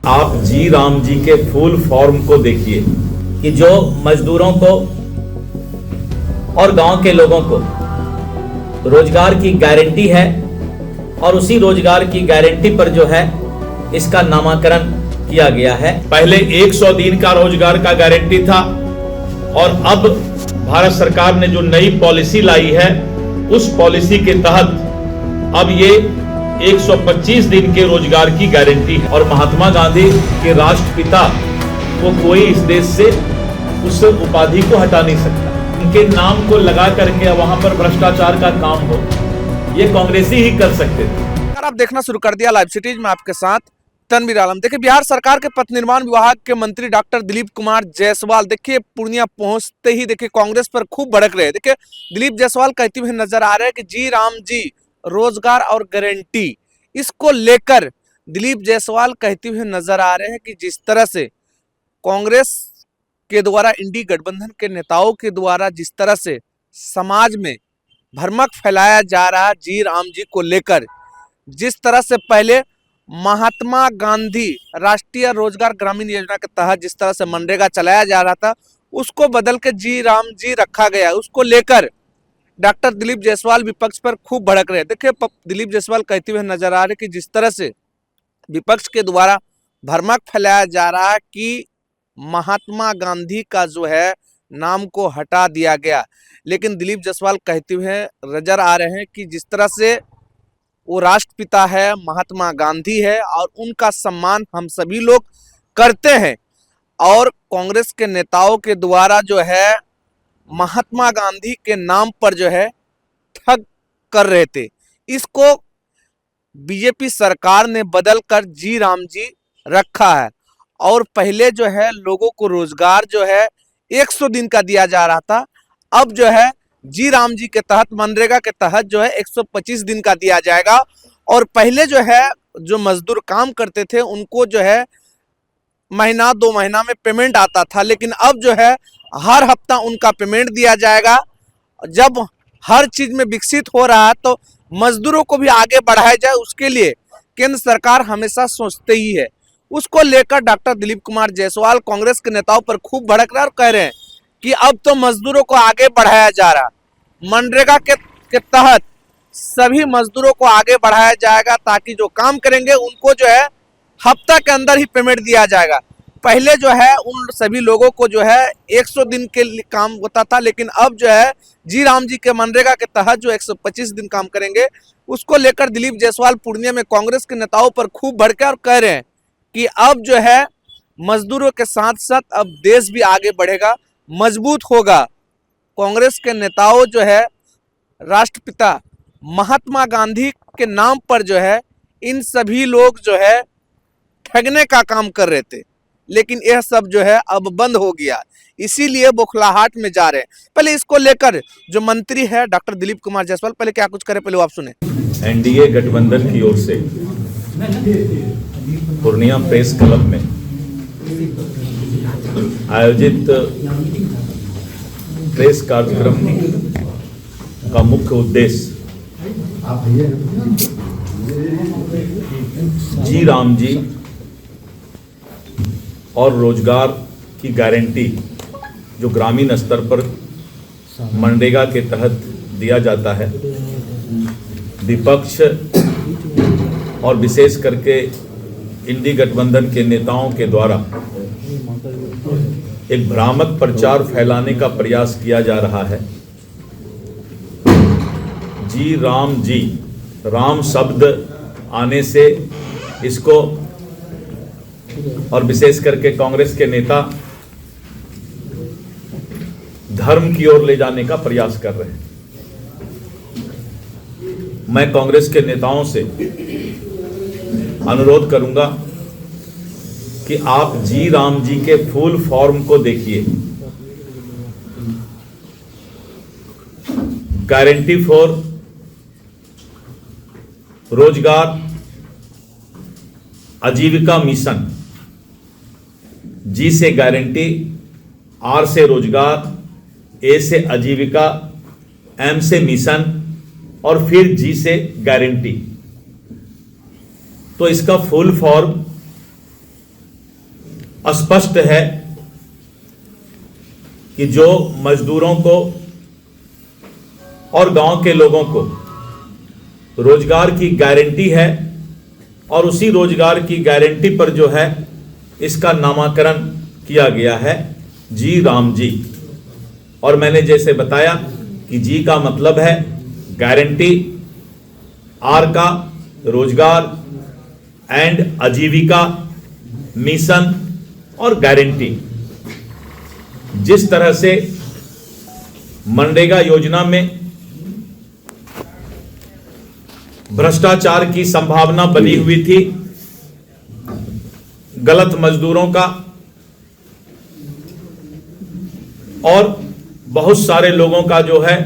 आप जी राम जी के full form को देखिए कि जो मजदूरों को और गांव के लोगों को रोजगार की गारंटी है और उसी रोजगार की गारंटी पर जो है इसका नामाकरण किया गया है। पहले 100 दिन का रोजगार का गारंटी था और अब भारत सरकार ने जो नई पॉलिसी लाई है उस पॉलिसी के तहत अब ये 125 दिन के रोजगार की गारंटी है। और महात्मा गांधी के राष्ट्रपिता को कोई इस देश से उस उपाधि को हटा नहीं सकता। उनके नाम को लगा करके वहां पर भ्रष्टाचार का काम हो, ये कांग्रेसी ही कर सकते थे। आप देखना शुरू कर दिया लाइव सिटीज में, आपके साथ तनवीर आलम। देखिए, बिहार सरकार के पथ निर्माण विभाग के मंत्री डॉक्टर दिलीप कुमार जायसवाल देखिए पूर्णिया पहुंचते ही देखिए कांग्रेस पर खूब भड़क रहे। देखिए, दिलीप जायसवाल कहते हुए नजर आ रहे हैं कि जी राम जी रोजगार और गारंटी, इसको लेकर दिलीप जायसवाल कहते हुए नजर आ रहे हैं कि जिस तरह से कांग्रेस के द्वारा इंडी गठबंधन के नेताओं के द्वारा जिस तरह से समाज में भ्रमक फैलाया जा रहा जी राम जी को लेकर, जिस तरह से पहले महात्मा गांधी राष्ट्रीय रोजगार ग्रामीण योजना के तहत जिस तरह से मनरेगा चलाया जा रहा था उसको बदल के जी राम जी रखा गया, उसको लेकर डॉक्टर दिलीप जायसवाल विपक्ष पर खूब भड़क रहे। देखिए, दिलीप जायसवाल कहते हुए नजर आ रहे कि जिस तरह से विपक्ष के द्वारा भ्रमक फैलाया जा रहा है कि महात्मा गांधी का जो है नाम को हटा दिया गया, लेकिन दिलीप जायसवाल कहते हुए नजर आ रहे हैं कि जिस तरह से वो राष्ट्रपिता है, महात्मा गांधी है और उनका सम्मान हम सभी लोग करते हैं। और कांग्रेस के नेताओं के द्वारा जो है महात्मा गांधी के नाम पर जो है ठग कर रहे थे, इसको बीजेपी सरकार ने बदल कर जी राम जी रखा है। और पहले जो है लोगों को रोजगार जो है 100 दिन का दिया जा रहा था, अब जो है जी राम जी के तहत मनरेगा के तहत जो है 125 दिन का दिया जाएगा। और पहले जो है जो मजदूर काम करते थे उनको जो है महीना 2 महीना में पेमेंट आता था, लेकिन अब जो है हर हफ्ता उनका पेमेंट दिया जाएगा। जब हर चीज में विकसित हो रहा है तो मजदूरों को भी आगे बढ़ाया जाए, उसके लिए केंद्र सरकार हमेशा सोचते ही है। उसको लेकर डॉक्टर दिलीप कुमार जायसवाल कांग्रेस के नेताओं पर खूब भड़क रहे और कह रहे हैं कि अब तो मजदूरों को आगे बढ़ाया जा रहा, मनरेगा के तहत सभी मजदूरों को आगे बढ़ाया जाएगा ताकि जो काम करेंगे उनको जो है हफ्ता के अंदर ही पेमेंट दिया जाएगा। पहले जो है उन सभी लोगों को जो है 100 दिन के लिए काम होता था, लेकिन अब जो है जी राम जी के मनरेगा के तहत जो 125 दिन काम करेंगे, उसको लेकर दिलीप जायसवाल पूर्णिया में कांग्रेस के नेताओं पर खूब भड़के और कह रहे हैं कि अब जो है मजदूरों के साथ साथ अब देश भी आगे बढ़ेगा, मजबूत होगा। कांग्रेस के नेताओं जो है राष्ट्रपिता महात्मा गांधी के नाम पर जो है इन सभी लोग जो है ठगने का काम कर रहे थे, लेकिन यह सब जो है अब बंद हो गया, इसीलिए बौखलाहट में जा रहे हैं। पहले इसको लेकर जो मंत्री है डॉक्टर दिलीप कुमार जायसवाल पहले क्या कुछ करे, पहले वो आप सुने। एनडीए गठबंधन की ओर से पूर्णिया प्रेस क्लब में आयोजित प्रेस कार्यक्रम का मुख्य उद्देश्य जी राम जी और रोजगार की गारंटी जो ग्रामीण स्तर पर मनरेगा के तहत दिया जाता है, विपक्ष और विशेष करके इंडी गठबंधन के नेताओं के द्वारा एक भ्रामक प्रचार फैलाने का प्रयास किया जा रहा है। जी, राम शब्द आने से इसको और विशेष करके कांग्रेस के नेता धर्म की ओर ले जाने का प्रयास कर रहे हैं। मैं कांग्रेस के नेताओं से अनुरोध करूंगा कि आप जी राम जी के फुल फॉर्म को देखिए। गारंटी फॉर रोजगार आजीविका मिशन, जी से गारंटी, आर से रोजगार, ए से आजीविका, एम से मिशन और फिर जी से गारंटी। तो इसका फुल फॉर्म स्पष्ट है कि जो मजदूरों को और गांव के लोगों को रोजगार की गारंटी है और उसी रोजगार की गारंटी पर जो है इसका नामकरण किया गया है जी राम जी। और मैंने जैसे बताया कि जी का मतलब है गारंटी, आर का रोजगार एंड आजीविका मिशन और गारंटी। जिस तरह से मनरेगा योजना में भ्रष्टाचार की संभावना बनी हुई थी, गलत मजदूरों का और बहुत सारे लोगों का जो है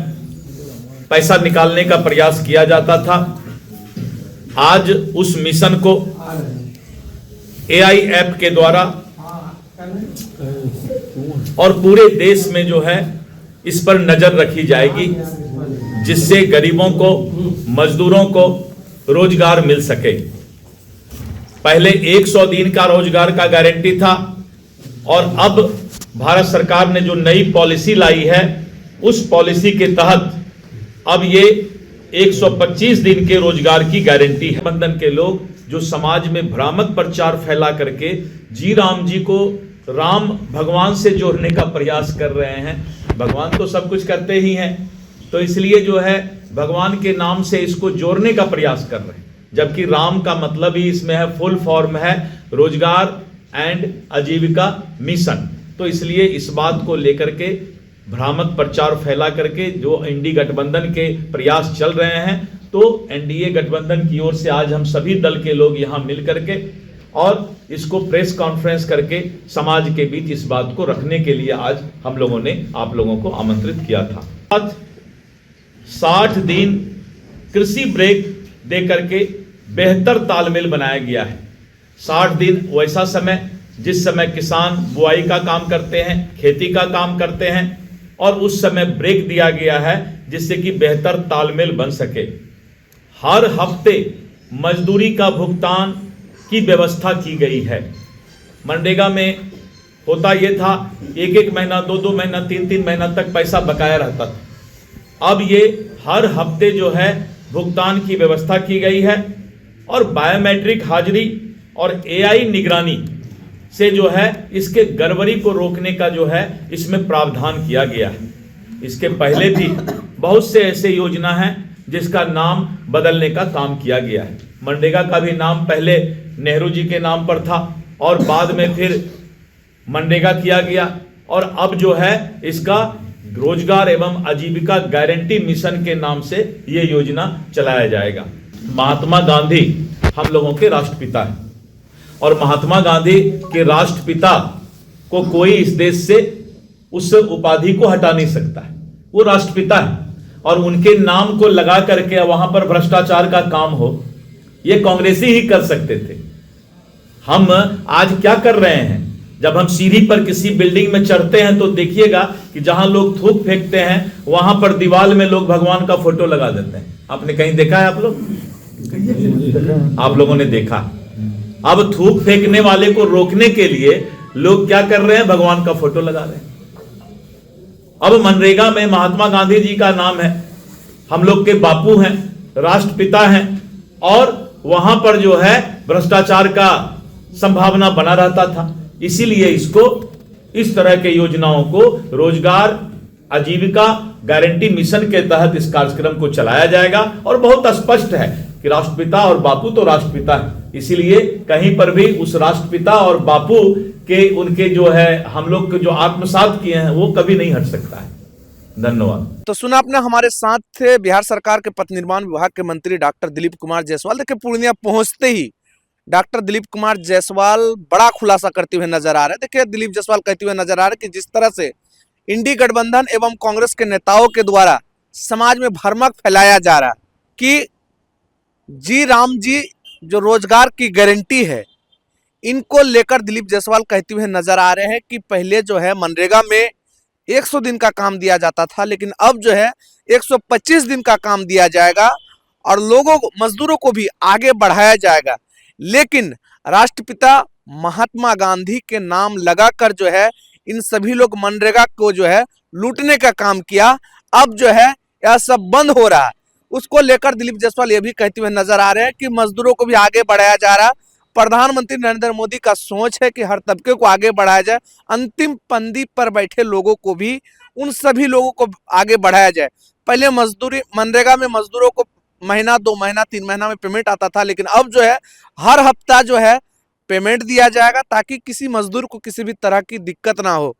पैसा निकालने का प्रयास किया जाता था, आज उस मिशन को एआई ऐप के द्वारा और पूरे देश में जो है इस पर नजर रखी जाएगी, जिससे गरीबों को, मजदूरों को रोजगार मिल सके। पहले 100 दिन का रोजगार का गारंटी था और अब भारत सरकार ने जो नई पॉलिसी लाई है उस पॉलिसी के तहत अब ये 125 दिन के रोजगार की गारंटी है। बंधन के लोग जो समाज में भ्रामक प्रचार फैला करके जी राम जी को राम भगवान से जोड़ने का प्रयास कर रहे हैं, भगवान तो सब कुछ करते ही हैं, तो इसलिए जो है भगवान के नाम से इसको जोड़ने का प्रयास कर रहे हैं, जबकि राम का मतलब ही इसमें है, फुल फॉर्म है रोजगार एंड आजीविका मिशन। तो इसलिए इस बात को लेकर के भ्रामक प्रचार फैला करके जो इंडी गठबंधन के प्रयास चल रहे हैं, तो एनडीए गठबंधन की ओर से आज हम सभी दल के लोग यहां मिल करके और इसको प्रेस कॉन्फ्रेंस करके समाज के बीच इस बात को रखने के लिए आज हम लोगों ने आप लोगों को आमंत्रित किया था। 60 दिन कृषि ब्रेक दे करके बेहतर तालमेल बनाया गया है। 60 दिन वैसा समय जिस समय किसान बुआई का काम करते हैं, खेती का काम करते हैं, और उस समय ब्रेक दिया गया है जिससे कि बेहतर तालमेल बन सके। हर हफ्ते मजदूरी का भुगतान की व्यवस्था की गई है। मनरेगा में होता यह था, एक महीना, 2 महीना, 3 महीना तक पैसा बकाया रहता था। अब ये हर हफ्ते जो है भुगतान की व्यवस्था की गई है और बायोमेट्रिक हाजिरी और एआई निगरानी से जो है इसके गड़बड़ी को रोकने का जो है इसमें प्रावधान किया गया है। इसके पहले भी बहुत से ऐसे योजना हैं जिसका नाम बदलने का काम किया गया है। मनरेगा का भी नाम पहले नेहरू जी के नाम पर था और बाद में फिर मनरेगा किया गया और अब जो है इसका रोजगार एवं आजीविका गारंटी मिशन के नाम से ये योजना चलाया जाएगा। महात्मा गांधी हम लोगों के राष्ट्रपिता हैं और महात्मा गांधी के राष्ट्रपिता को कोई इस देश से उस उपाधि को हटा नहीं सकता है। वो राष्ट्रपिता है और उनके नाम को लगा करके वहां पर भ्रष्टाचार का काम हो, ये कांग्रेसी ही कर सकते थे। हम आज क्या कर रहे हैं, जब हम सीढ़ी पर किसी बिल्डिंग में चढ़ते हैं तो देखिएगा कि जहां लोग थूक फेंकते हैं वहां पर दीवार में लोग भगवान का फोटो लगा देते हैं। आपने कहीं देखा है? आप लोगों ने देखा। अब थूक फेंकने वाले को रोकने के लिए लोग क्या कर रहे हैं, भगवान का फोटो लगा रहे हैं। अब मनरेगा में महात्मा गांधी जी का नाम है, हम लोग के बापू हैं, राष्ट्रपिता हैं और वहां पर जो है भ्रष्टाचार का संभावना बना रहता था। इसीलिए इसको, इस तरह के योजनाओं को रोजगार आजीविका गारंटी मिशन के तहत इस कार्यक्रम को चलाया जाएगा। और बहुत स्पष्ट है कि राष्ट्रपिता और बापू तो राष्ट्रपिता है, इसीलिए कहीं पर भी उस राष्ट्रपिता और बापू के उनके जो है हम लोग जो आत्मसात किए हैं वो कभी नहीं हट सकता है। धन्यवाद। तो सुना आपने, हमारे साथ थे बिहार सरकार के पथ निर्माण विभाग के मंत्री डॉक्टर दिलीप कुमार जायसवाल। देखिए, पूर्णिया पहुंचते ही डॉक्टर दिलीप कुमार जायसवाल बड़ा खुलासा करते हुए नजर आ रहे हैं। देखिए, दिलीप जायसवाल कहते हुए नजर आ रहे हैं कि जिस तरह से इंडी गठबंधन एवं कांग्रेस के नेताओं के द्वारा समाज में भ्रमक फैलाया जा रहा है कि जी राम जी जो रोजगार की गारंटी है, इनको लेकर दिलीप जायसवाल कहते हुए नजर आ रहे हैं कि पहले जो है मनरेगा में 100 दिन का काम दिया जाता था, लेकिन अब जो है 125 दिन का काम दिया जाएगा और लोगों को, मजदूरों को भी आगे बढ़ाया जाएगा। लेकिन राष्ट्रपिता महात्मा गांधी के नाम लगाकर जो है इन सभी लोग मनरेगा को जो है लूटने का काम किया। अब जो है यह सब बंद हो रहा है, उसको लेकर दिलीप जायसवाल ये भी कहते हुए नजर आ रहे हैं कि मजदूरों को भी आगे बढ़ाया जा रहा है। प्रधानमंत्री नरेंद्र मोदी का सोच है कि हर तबके को आगे बढ़ाया जाए, अंतिम पंक्ति पर बैठे लोगों को भी, उन सभी लोगों को आगे बढ़ाया जाए। पहले मजदूरी मनरेगा में मजदूरों को महीना 2 महीना 3 महीना में पेमेंट आता था, लेकिन अब जो है हर हफ्ता जो है पेमेंट दिया जाएगा ताकि किसी मजदूर को किसी भी तरह की दिक्कत ना हो।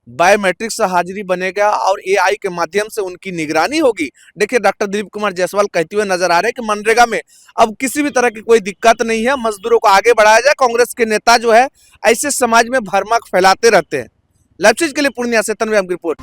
बायोमेट्रिक से हाजिरी बनेगा और एआई के माध्यम से उनकी निगरानी होगी। देखिए डॉक्टर दिलीप कुमार जायसवाल कहते हुए नजर आ रहे हैं कि मनरेगा में अब किसी भी तरह की कोई दिक्कत नहीं है, मजदूरों को आगे बढ़ाया जाए। कांग्रेस के नेता जो है ऐसे समाज में भरमाक फैलाते रहते हैं। लाइव चीज के लिए पूर्णिया से तन्वी की रिपोर्ट।